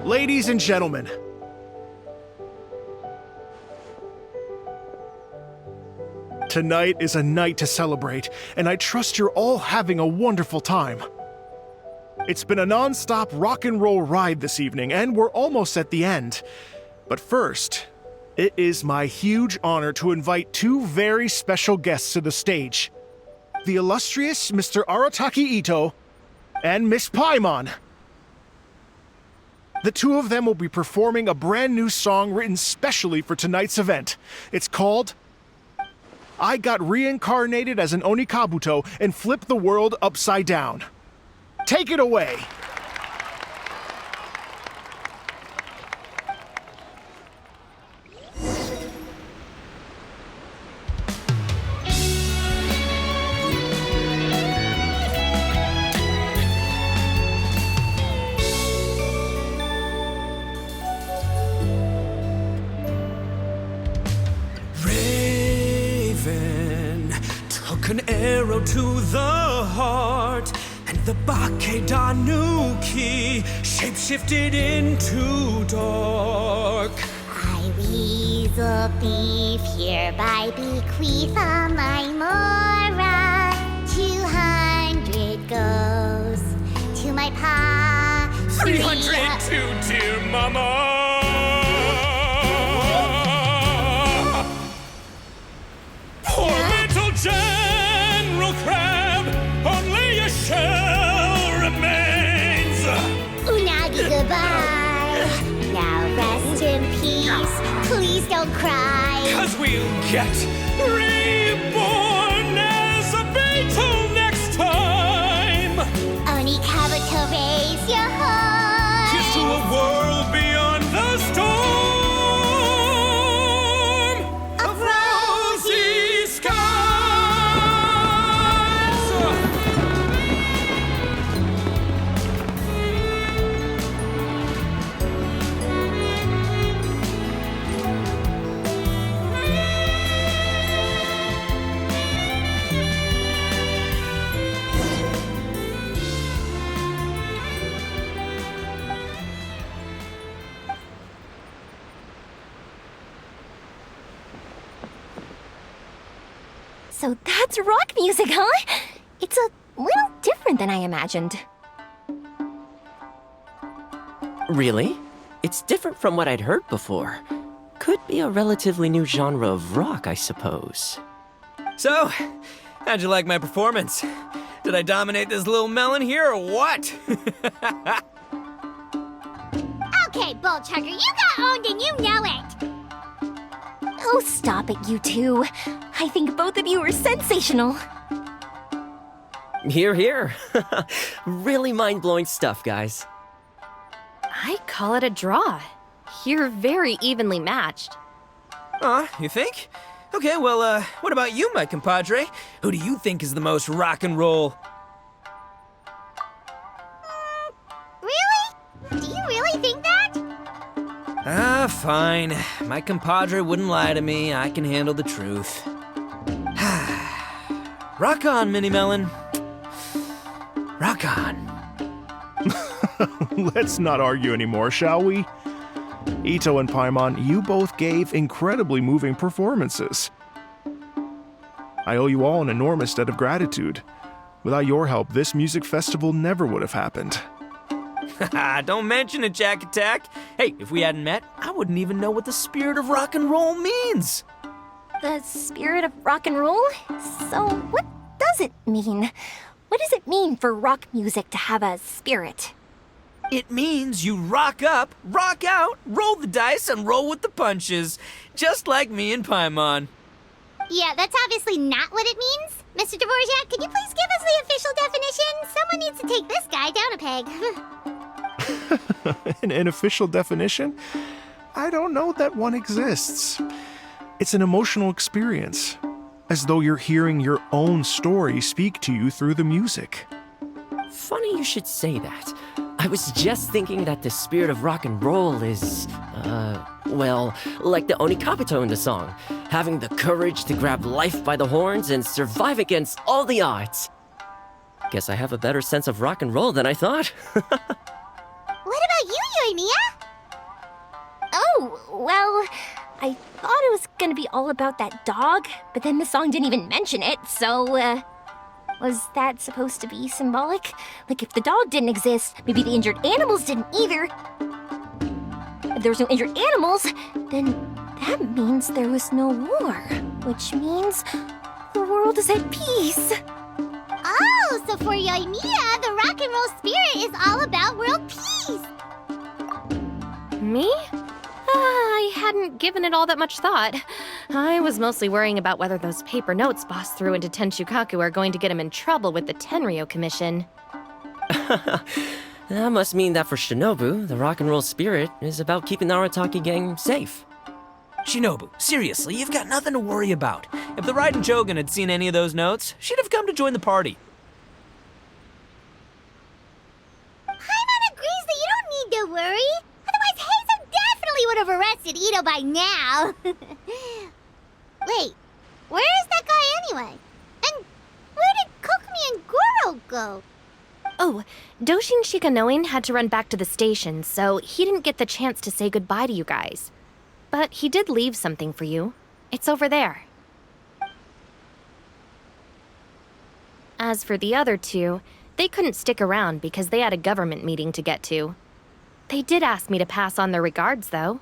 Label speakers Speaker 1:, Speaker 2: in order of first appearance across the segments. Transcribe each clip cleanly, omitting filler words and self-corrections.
Speaker 1: Ladies and gentlemen, tonight is a night to celebrate, and I trust you're all having a wonderful time. It's been a non-stop rock and roll ride this evening, and we're almost at the end. But first, it is my huge honor to invite two very special guests to the stage. The illustrious Mr. Arataki Ito and Miss Paimon. The two of them will be performing a brand new song written specially for tonight's event. It's called I Got Reincarnated as an Onikabuto and Flipped the World Upside Down. Take it away!
Speaker 2: An arrow to the heart, and the Bakedanuki shapeshifted into dark.
Speaker 3: I weasel thief hereby bequeath all my mora. 200 goes to my pa.
Speaker 2: 300 to dear mama. Poor little General Crab, only a shell remains.
Speaker 3: Unagi, goodbye. Now rest in peace. Please don't cry.
Speaker 2: 'Cause we'll get reborn as a beetle next time.
Speaker 3: Onikabuto, raise your heart.
Speaker 2: Here's to a world beyond the storm of rosy skies.
Speaker 4: So that's rock music, huh? It's a little different than I imagined.
Speaker 5: Really? It's different from what I'd heard before. Could be a relatively new genre of rock, I suppose.
Speaker 2: So, how'd you like my performance? Did I dominate this little melon here or what?
Speaker 3: Okay, Bullchugger, you got owned and you know it.
Speaker 4: Oh, stop it, you two. I think both of you are sensational.
Speaker 5: Hear, hear. Really mind-blowing stuff, guys.
Speaker 6: I call it a draw. You're very evenly matched.
Speaker 2: You think? Okay, well, what about you, my compadre? Who do you think is the most rock and roll?
Speaker 3: Really? Do you really think that?
Speaker 2: Fine. My compadre wouldn't lie to me. I can handle the truth. Rock on, Mini Melon. Rock on.
Speaker 1: Let's not argue anymore, shall we? Ito and Paimon, you both gave incredibly moving performances. I owe you all an enormous debt of gratitude. Without your help, this music festival never would have happened.
Speaker 2: Don't mention it, Jack Attack. Hey, if we hadn't met, I wouldn't even know what the spirit of rock and roll means.
Speaker 4: The spirit of rock and roll? So what does it mean? What does it mean for rock music to have a spirit?
Speaker 2: It means you rock up, rock out, roll the dice, and roll with the punches. Just like me and Paimon.
Speaker 3: Yeah, that's obviously not what it means. Mr. Dvorak, could you please give us the official definition? Someone needs to take this guy down a peg.
Speaker 1: An official definition? I don't know that one exists. It's an emotional experience, as though you're hearing your own story speak to you through the music.
Speaker 5: Funny you should say that. I was just thinking that the spirit of rock and roll is, well, like the Onikabuto in the song, having the courage to grab life by the horns and survive against all the odds. Guess I have a better sense of rock and roll than I thought.
Speaker 3: What about you, Euthymia?
Speaker 4: thought it was gonna be all about that dog, but then the song didn't even mention it, so, was that supposed to be symbolic? Like, if the dog didn't exist, maybe the injured animals didn't either. If there was no injured animals, then that means there was no war, which means the world is at peace.
Speaker 3: Oh, so for Euthymia, the rock and roll spirit is all about world peace.
Speaker 6: Me? I hadn't given it all that much thought. I was mostly worrying about whether those paper notes Boss threw into Tenshukaku are going to get him in trouble with the Tenryou Commission.
Speaker 5: That must mean that for Shinobu, the rock and roll spirit is about keeping the Arataki gang safe.
Speaker 2: Shinobu, seriously, you've got nothing to worry about. If the Raiden Jogan had seen any of those notes, she'd have come to join the party.
Speaker 3: Paimon agrees that you don't need to worry. Otherwise, Heizo definitely would have arrested Ito by now. Wait, where is that guy anyway? And where did Kokumi and Gorou go?
Speaker 6: Oh, Doshin Shikanoin had to run back to the station, so he didn't get the chance to say goodbye to you guys. But he did leave something for you. It's over there. As for the other two, they couldn't stick around because they had a government meeting to get to. They did ask me to pass on their regards, though.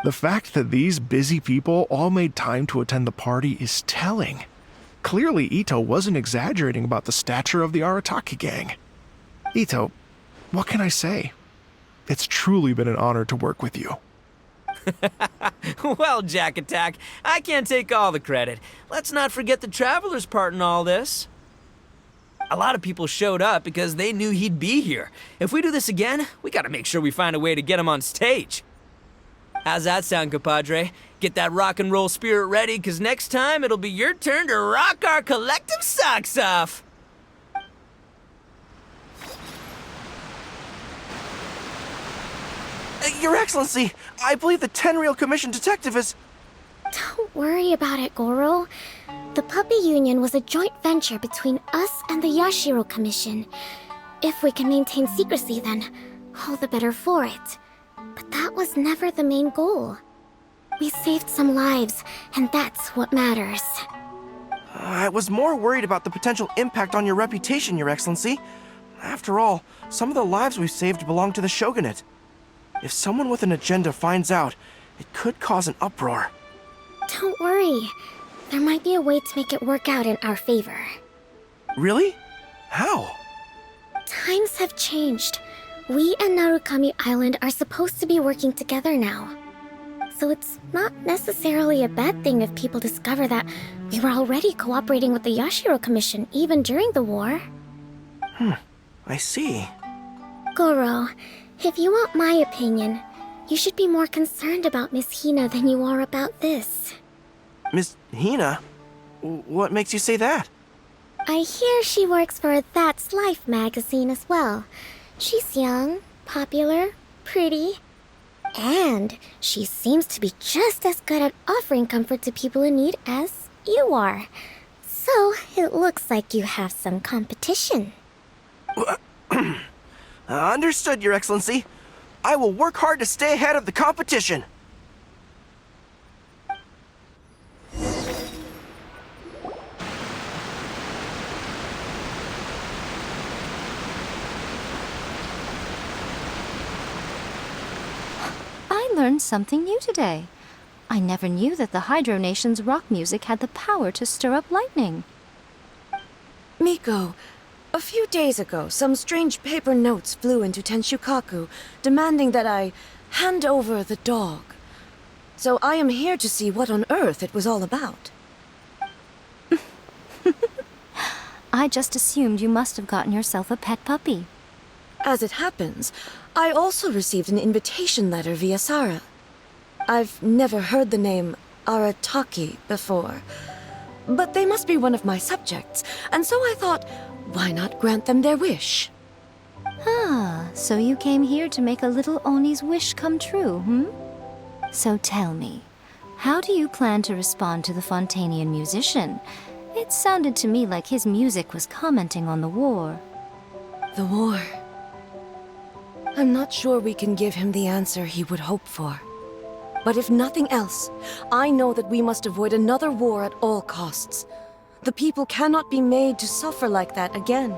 Speaker 1: The fact that these busy people all made time to attend the party is telling. Clearly, Ito wasn't exaggerating about the stature of the Arataki gang. Ito, what can I say? It's truly been an honor to work with you.
Speaker 2: Well, Jack Attack, I can't take all the credit. Let's not forget the Traveler's part in all this. A lot of people showed up because they knew he'd be here. If we do this again, we gotta make sure we find a way to get him on stage. How's that sound, compadre? Get that rock and roll spirit ready, because next time it'll be your turn to rock our collective socks off.
Speaker 7: Your Excellency, I believe the Tenryou Commission detective is...
Speaker 8: Don't worry about it, Gorou. The Puppy Union was a joint venture between us and the Yashiro Commission. If we can maintain secrecy, then all the better for it. But that was never the main goal. We saved some lives, and that's what matters.
Speaker 7: I was more worried about the potential impact on your reputation, Your Excellency. After all, some of the lives we've saved belong to the Shogunate. If someone with an agenda finds out, it could cause an uproar.
Speaker 8: Don't worry. There might be a way to make it work out in our favor.
Speaker 7: Really? How?
Speaker 8: Times have changed. We and Narukami Island are supposed to be working together now. So it's not necessarily a bad thing if people discover that we were already cooperating with the Yashiro Commission even during the war.
Speaker 7: I see.
Speaker 8: Gorou, if you want my opinion, you should be more concerned about Miss Hina than you are about this.
Speaker 7: Miss Hina? What makes you say that?
Speaker 8: I hear she works for That's Life magazine as well. She's young, popular, pretty, and she seems to be just as good at offering comfort to people in need as you are. So it looks like you have some competition.
Speaker 7: Understood, Your Excellency. I will work hard to stay ahead of the competition.
Speaker 9: I learned something new today. I never knew that the Hydro Nation's rock music had the power to stir up lightning.
Speaker 10: Miko, a few days ago, some strange paper notes flew into Tenshukaku, demanding that I hand over the dog. So I am here to see what on earth it was all about.
Speaker 9: I just assumed you must have gotten yourself a pet puppy.
Speaker 10: As it happens, I also received an invitation letter via Sara. I've never heard the name Arataki before, but they must be one of my subjects, and so I thought, why not grant them their wish?
Speaker 9: Ah, so you came here to make a little Oni's wish come true, So tell me, how do you plan to respond to the Fontanian musician? It sounded to me like his music was commenting on the war.
Speaker 10: The war. I'm not sure we can give him the answer he would hope for. But if nothing else, I know that we must avoid another war at all costs. The people cannot be made to suffer like that again.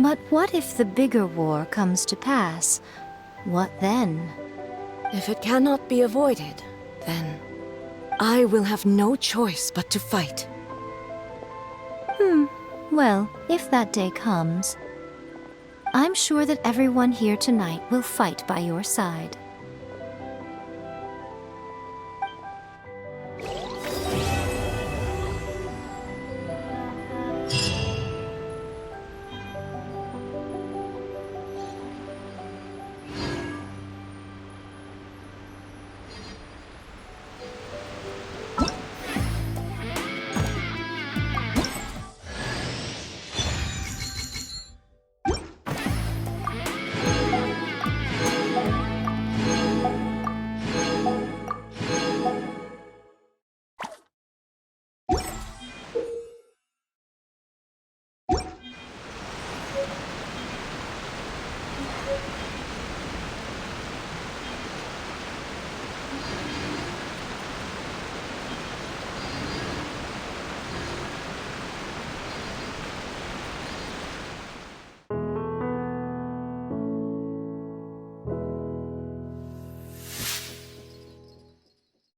Speaker 9: But what if the bigger war comes to pass? What then?
Speaker 10: If it cannot be avoided, then I will have no choice but to fight.
Speaker 9: Well, if that day comes, I'm sure that everyone here tonight will fight by your side.